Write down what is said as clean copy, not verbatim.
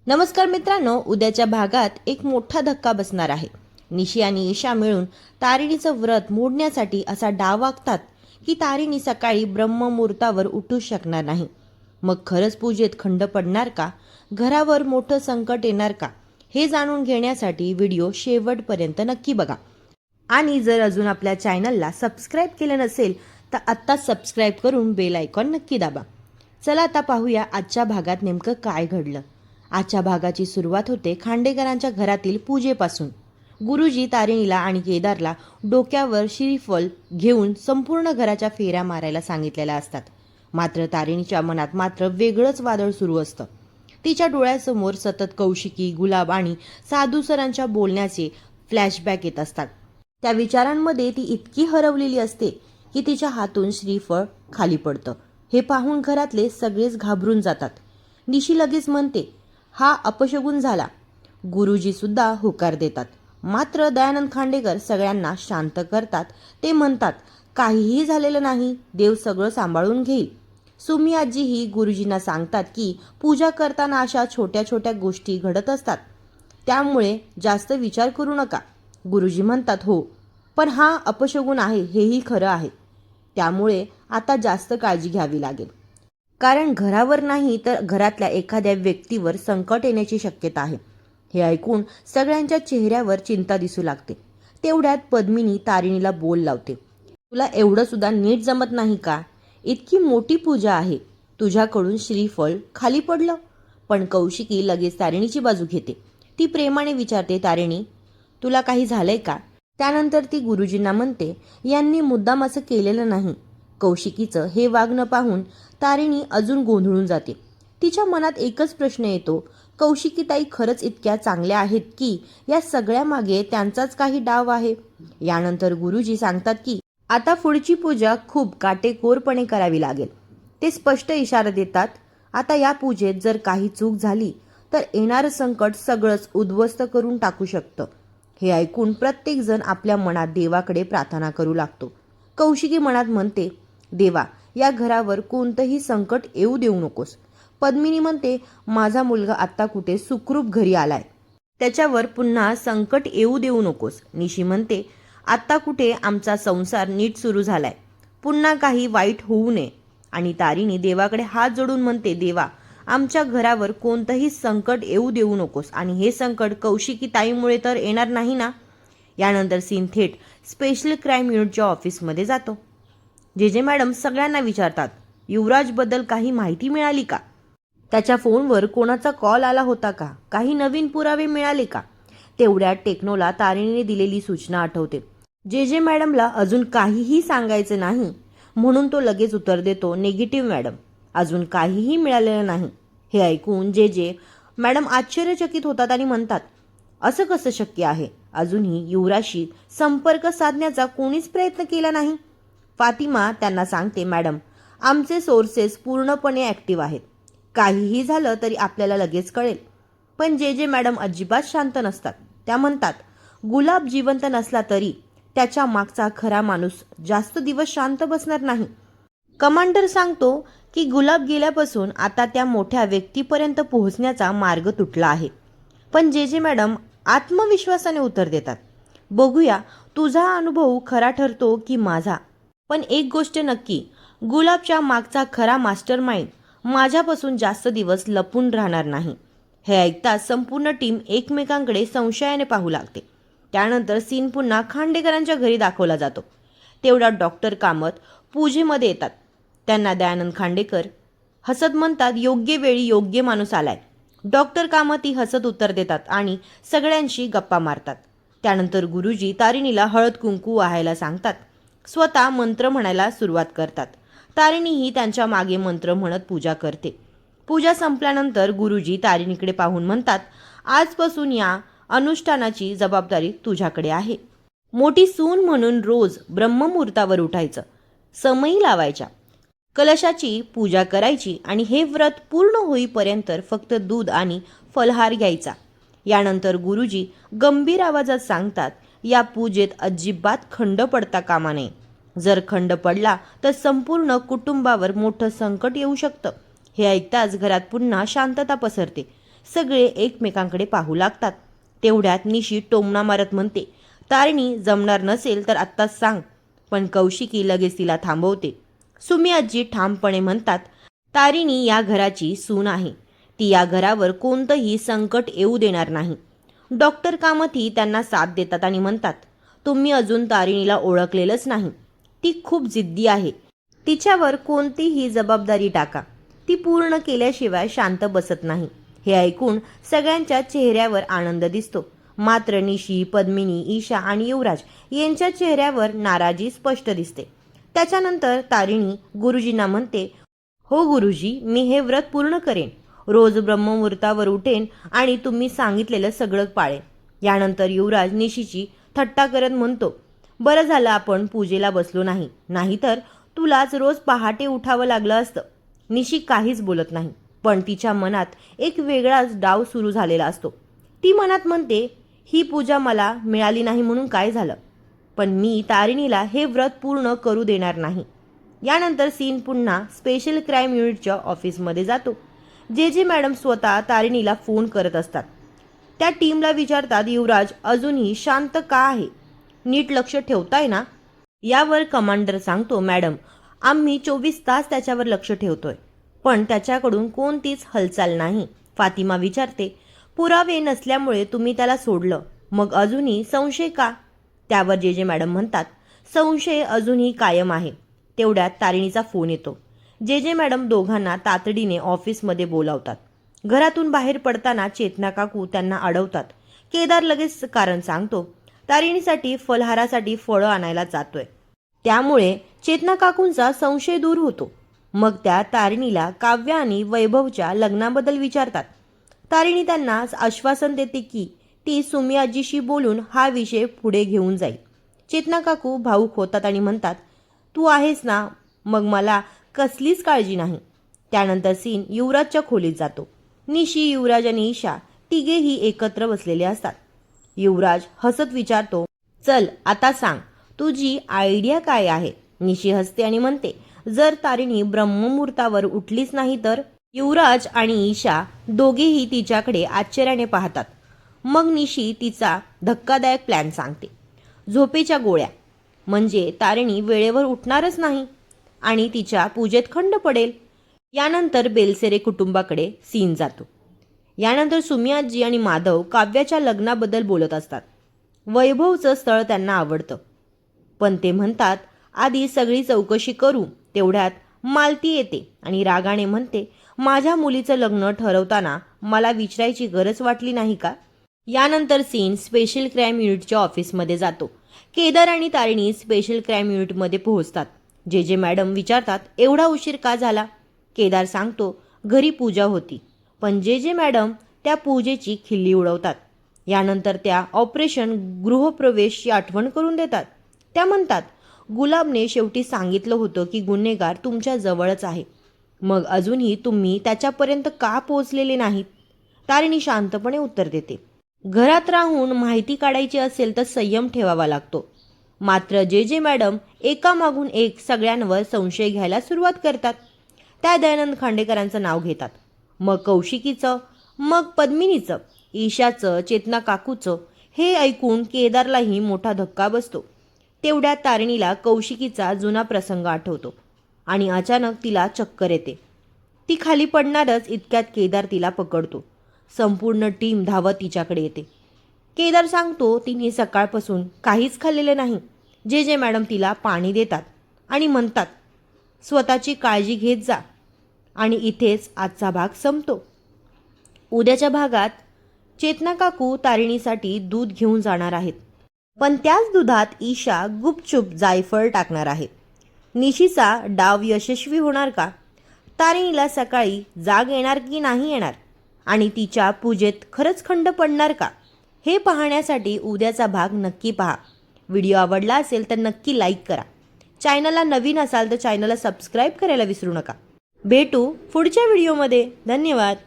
नमस्कार मित्रांनो, उद्याच्या भागात एक मोठा धक्का बसणार आहे. निशी आणि ईशा मिळून तारिणीचं व्रत मोडण्यासाठी असा डाव आखतात की तारिणी सकाळी ब्रह्ममुहूर्तावर उठू शकणार नाही. मग खरंच पूजेत खंड पडणार का? घरावर मोठं संकट येणार का? हे जाणून घेण्यासाठी व्हिडिओ शेवटपर्यंत नक्की बघा. आणि जर अजून आपल्या चॅनलला सबस्क्राईब केलं नसेल तर आत्ताच सबस्क्राईब करून बेल आयकॉन नक्की दाबा. चला आता पाहूया आजच्या भागात नेमकं काय घडलं. आजच्या भागाची सुरुवात होते खांडेकरांच्या घरातील पूजेपासून. गुरुजी तारिणीला आणि केदारला डोक्यावर श्रीफळ घेऊन संपूर्ण घराच्या फेऱ्या मारायला सांगितलेल्या असतात. मात्र तारिणीच्या मनात मात्र वेगळंच वादळ सुरू असतं. तिच्या डोळ्यासमोर सतत कौशिकी, गुलाब आणि साधू सरांच्या बोलण्याचे फ्लॅशबॅक येत असतात. त्या विचारांमध्ये ती इतकी हरवलेली असते की तिच्या हातून श्रीफळ खाली पडतं. हे पाहून घरातले सगळेच घाबरून जातात. निशी लगेच म्हणते, हा अपशगुन झाला. गुरुजी सुद्धा होकार देतात. मात्र दयानंद खांडेकर सगळ्यांना शांत करतात. ते म्हणतात, काहीही झालेलं नाही, देव सगळं सांभाळून घेईल. सुमी आजीही गुरुजींना सांगतात की पूजा करताना अशा छोट्या छोट्या गोष्टी घडत असतात, त्यामुळे जास्त विचार करू नका. गुरुजी म्हणतात, हो, पण हा अपशगुन आहे हेही खरं आहे, त्यामुळे आता जास्त काळजी घ्यावी लागेल. कारण घरावर नाही तर घरातल्या एखाद्या व्यक्तीवर संकट येण्याची शक्यता आहे. हे ऐकून सगळ्यांच्या चेहऱ्यावर चिंता दिसू लागते. तेवढ्यात पद्मिनी तारिणीला बोल लावते, तुला एवढं सुद्धा नीट जमत नाही का? इतकी मोठी पूजा आहे, तुझ्याकडून श्रीफळ खाली पडलं. पण कौशिकी लगेच तारिणीची बाजू घेते. ती प्रेमाने विचारते, तारिणी, तुला काही झालंय का? त्यानंतर ती गुरुजींना म्हणते, यांनी मुद्दाम असं केलेलं नाही. कौशिकीचं हे वागणं पाहून तारिणी अजून गोंधळून जाते. तिच्या मनात एकच प्रश्न येतो, कौशिकीताई खरंच इतक्या चांगल्या आहेत की या सगळ्या मागे त्यांचाच काही डाव आहे? यानंतर गुरुजी सांगतात की आता पुढची पूजा खूप काटेकोरपणे करावी लागेल. ते स्पष्ट इशारा देतात, आता या पूजेत जर काही चूक झाली तर येणारं संकट सगळंच उद्ध्वस्त करून टाकू शकतं. हे ऐकून प्रत्येक जण आपल्या मनात देवाकडे प्रार्थना करू लागतो. कौशिकी मनात म्हणते, देवा, या घरावर कोणतंही संकट येऊ देऊ नकोस. पद्मिनी म्हणते, माझा मुलगा आत्ता कुठे सुखरूप घरी आलाय, त्याच्यावर पुन्हा संकट येऊ देऊ नकोस. निशी म्हणते, आत्ता कुठे आमचा संसार नीट सुरू झालाय, पुन्हा काही वाईट होऊ नये. आणि तारिणी देवाकडे हात जोडून म्हणते, देवा, आमच्या घरावर कोणतंही संकट येऊ देऊ नकोस आणि हे संकट कौशिकी ताईमुळे तर येणार नाही ना? यानंतर सीन थेट स्पेशल क्राईम युनिटच्या ऑफिसमध्ये जातो. जे मॅडम सगळ्यांना विचारतात, युवराजबद्दल काही माहिती मिळाली का? त्याच्या फोनवर कोणाचा कॉल आला होता का? काही नवीन पुरावे मिळाले का? तेवढ्यात टेक्नोला तारिणीने दिलेली सूचना आठवते. जे मॅडमला अजून काहीही सांगायचं नाही म्हणून तो लगेच उत्तर देतो, निगेटिव्ह मॅडम, अजून काहीही मिळालेलं नाही. हे ऐकून जे मॅडम आश्चर्यचकित होतात आणि म्हणतात, असं कसं शक्य आहे? अजूनही युवराजशी संपर्क साधण्याचा कोणीच प्रयत्न केला नाही. फातिमा त्यांना सांगते, मॅडम, आमचे सोर्सेस पूर्णपणे ॲक्टिव्ह आहेत, काहीही झालं तरी आपल्याला लगेच कळेल. पण जे मॅडम अजिबात शांत नसतात. त्या म्हणतात, गुलाब जिवंत नसला तरी त्याच्या मागचा खरा माणूस जास्त दिवस शांत बसणार नाही. कमांडर सांगतो की गुलाब गेल्यापासून आता त्या मोठ्या व्यक्तीपर्यंत पोहोचण्याचा मार्ग तुटला आहे. पण जे मॅडम आत्मविश्वासाने उत्तर देतात, बघूया तुझा अनुभव खरा ठरतो की माझा. पण एक गोष्ट नक्की, गुलाबच्या मागचा खरा मास्टर माइंड माझ्यापासून जास्त दिवस लपून राहणार नाही. हे ऐकताच संपूर्ण टीम एकमेकांकडे संशयाने पाहू लागते. त्यानंतर सीन पुन्हा खांडेकरांच्या घरी दाखवला जातो. तेवढ्यात डॉक्टर कामत पूजेमध्ये येतात. त्यांना दयानंद खांडेकर हसत म्हणतात, योग्य वेळी योग्य माणूस आलाय. डॉक्टर कामतही हसत उत्तर देतात आणि सगळ्यांशी गप्पा मारतात. त्यानंतर गुरुजी तारिणीला हळद कुंकू वाहायला सांगतात. स्वतः मंत्र म्हणायला सुरुवात करतात. तारिणीही त्यांच्या मागे मंत्र म्हणत पूजा करते. पूजा संपल्यानंतर गुरुजी तारिणीकडे पाहून म्हणतात, आजपासून या अनुष्ठानाची जबाबदारी तुझ्याकडे आहे. मोठी सून म्हणून रोज ब्रह्ममुहूर्तावर उठायचं, समयी लावायच्या, कलशाची पूजा करायची आणि हे व्रत पूर्ण होईपर्यंत फक्त दूध आणि फलहार घ्यायचा. यानंतर गुरुजी गंभीर आवाजात सांगतात, या पूजेत अजिबात खंड पडता कामा नये. जर खंड पडला तर संपूर्ण कुटुंबावर मोठं संकट येऊ शकतं. हे ऐकताच घरात पुन्हा शांतता पसरते. सगळे एकमेकांकडे पाहू लागतात. तेवढ्यात निशी टोमणा मारत म्हणते, तारिणी जमणार नसेल तर आत्ताच सांग. पण कौशिकी लगेच तिला थांबवते. सुमी आजी ठामपणे म्हणतात, तारिणी या घराची सून आहे. ती या घरावर कोणतंही संकट येऊ देणार नाही. डॉक्टर कामतही त्यांना साथ देतात आणि म्हणतात, तुम्ही अजून तारिणीला ओळखलेलंच नाही. ती खूप जिद्दी आहे. तिच्यावर कोणतीही जबाबदारी टाका, ती पूर्ण केल्याशिवाय शांत बसत नाही. हे ऐकून सगळ्यांच्या चेहऱ्यावर आनंद दिसतो. मात्र निशी, पद्मिनी, ईशा आणि युवराज यांच्या चेहऱ्यावर नाराजी स्पष्ट दिसते. त्याच्यानंतर तारिणी गुरुजींना म्हणते, हो गुरुजी, मी हे व्रत पूर्ण करेन. रोज ब्रह्ममुहूर्तावर उठेन आणि तुम्ही सांगितलेलं सगळं पाळेन. यानंतर युवराज निशीची थट्टा करत म्हणतो, बरं झालं आपण पूजेला बसलो नाही, नाहीतर तुलाच रोज पहाटे उठावं लागलं असतं. निशी काहीच बोलत नाही, पण तिच्या मनात एक वेगळाच डाव सुरू झालेला असतो. ती मनात म्हणते, ही पूजा मला मिळाली नाही म्हणून काय झालं, पण मी तारिणीला हे व्रत पूर्ण करू देणार नाही. यानंतर सीन पुन्हा स्पेशल क्राईम युनिटच्या ऑफिसमध्ये जातो. जे मॅडम स्वतः तारिणीला फोन करत असतात. त्या टीमला विचारतात, युवराज अजूनही शांत का आहे? नीट लक्ष ठेवताय ना? यावर कमांडर सांगतो, मॅडम आम्ही 24 तास त्याच्यावर लक्ष ठेवतोय, पण त्याच्याकडून कोणतीच हालचाल नाही. फातिमा विचारते, पुरावे नसल्यामुळे तुम्ही त्याला सोडलं, मग अजूनही संशय का? त्यावर जे मॅडम म्हणतात, संशय अजूनही कायम आहे. तेवढ्यात तारिणीचा फोन येतो. जे मॅडम दोघांना तातडीने ऑफिसमध्ये बोलावतात. घरातून बाहेर पडताना चेतना काकू त्यांना अडवतात. केदार लगेच कारण सांगतो, तारिणीसाठी फलहारासाठी फळं आणायला जातोय. त्यामुळे चेतना काकूंचा संशय दूर होतो. मग त्या तारिणीला काव्य आणि वैभवच्या लग्नाबद्दल विचारतात. तारिणी त्यांना आश्वासन देते की ती सुमी आजीशी बोलून हा विषय पुढे घेऊन जाईल. चेतना काकू भावूक होतात आणि म्हणतात, तू आहेस ना, मग मला कसलीच काळजी नाही. त्यानंतर सीन युवराजच्या खोलीत जातो. निशी, युवराज आणि ईशा तिघेही एकत्र बसलेले असतात. युवराज हसत विचारतो, चल आता सांग, तुझी आयडिया काय आहे? निशी हसते आणि म्हणते, जर तारिणी ब्रह्ममुहूर्तावर उठलीच नाही तर? युवराज आणि ईशा दोघेही तिच्याकडे आश्चर्याने पाहतात. मग निशी तिचा धक्कादायक प्लॅन सांगते. झोपेच्या गोळ्या, म्हणजे तारिणी वेळेवर उठणारच नाही आणि तिच्या पूजेत खंड पडेल. यानंतर बेलसेरे कुटुंबाकडे सीन जातो. यानंतर सुमी आजी आणि माधव काव्याच्या लग्नाबद्दल बोलत असतात. वैभवचं स्थळ त्यांना आवडतं, पण ते म्हणतात आधी सगळी चौकशी करू. तेवढ्यात मालती येते आणि रागाने म्हणते, माझ्या मुलीचं लग्न ठरवताना मला विचारायची गरज वाटली नाही का? यानंतर सीन स्पेशल क्राईम युनिटच्या ऑफिसमध्ये जातो. केदार आणि तारिणी स्पेशल क्राईम युनिटमध्ये पोहोचतात. जे मॅडम विचारतात, एवढा उशीर का झाला? केदार सांगतो, घरी पूजा होती. पण जे मॅडम त्या पूजेची खिल्ली उडवतात. यानंतर त्या ऑपरेशन गृहप्रवेशची आठवण करून देतात. त्या म्हणतात, गुलाबने शेवटी सांगितलं होतं की गुन्हेगार तुमच्या जवळच आहे, मग अजूनही तुम्ही त्याच्यापर्यंत का पोहोचलेले नाहीत? तारिणी शांतपणे उत्तर देते, घरात राहून माहिती काढायची असेल तर संयम ठेवावा लागतो. मात्र जे मॅडम एकामागून एक सगळ्यांवर संशय घ्यायला सुरुवात करतात. त्या दयानंद खांडेकरांचं नाव घेतात, मग कौशिकीचं, मग पद्मिनीचं, ईशाचं, चेतना काकूचं. हे ऐकून केदारलाही मोठा धक्का बसतो. तेवढ्यात तारिणीला कौशिकीचा जुना प्रसंग आठवतो आणि अचानक तिला चक्कर येते. ती खाली पडणारच इतक्यात केदार तिला पकडतो. संपूर्ण टीम धावत तिच्याकडे येते. केदार सांगतो, तिने सकाळपासून काहीच खाल्लेलं नाही. जे मॅडम तिला पाणी देतात आणि म्हणतात, स्वतःची काळजी घेत जा. आणि इथेच आजचा भाग संपतो. उद्याच्या भागात चेतना काकू तारिणीसाठी दूध घेऊन जाणार आहेत, पण त्याच दुधात ईशा गुपचूप जायफळ टाकणार आहे. निशीचा डाव यशस्वी होणार का? तारिणीला सकाळी जाग येणार की नाही येणार? आणि तिच्या पूजेत खरंच खंड पडणार का? हे पाहण्यासाठी उद्याचा भाग नक्की पहा. व्हिडिओ आवडला असेल तर नक्की लाईक करा. चॅनलला नवीन असाल तर चॅनलला सबस्क्राईब करायला विसरू नका. भेटू पुढच्या व्हिडिओमध्ये. धन्यवाद.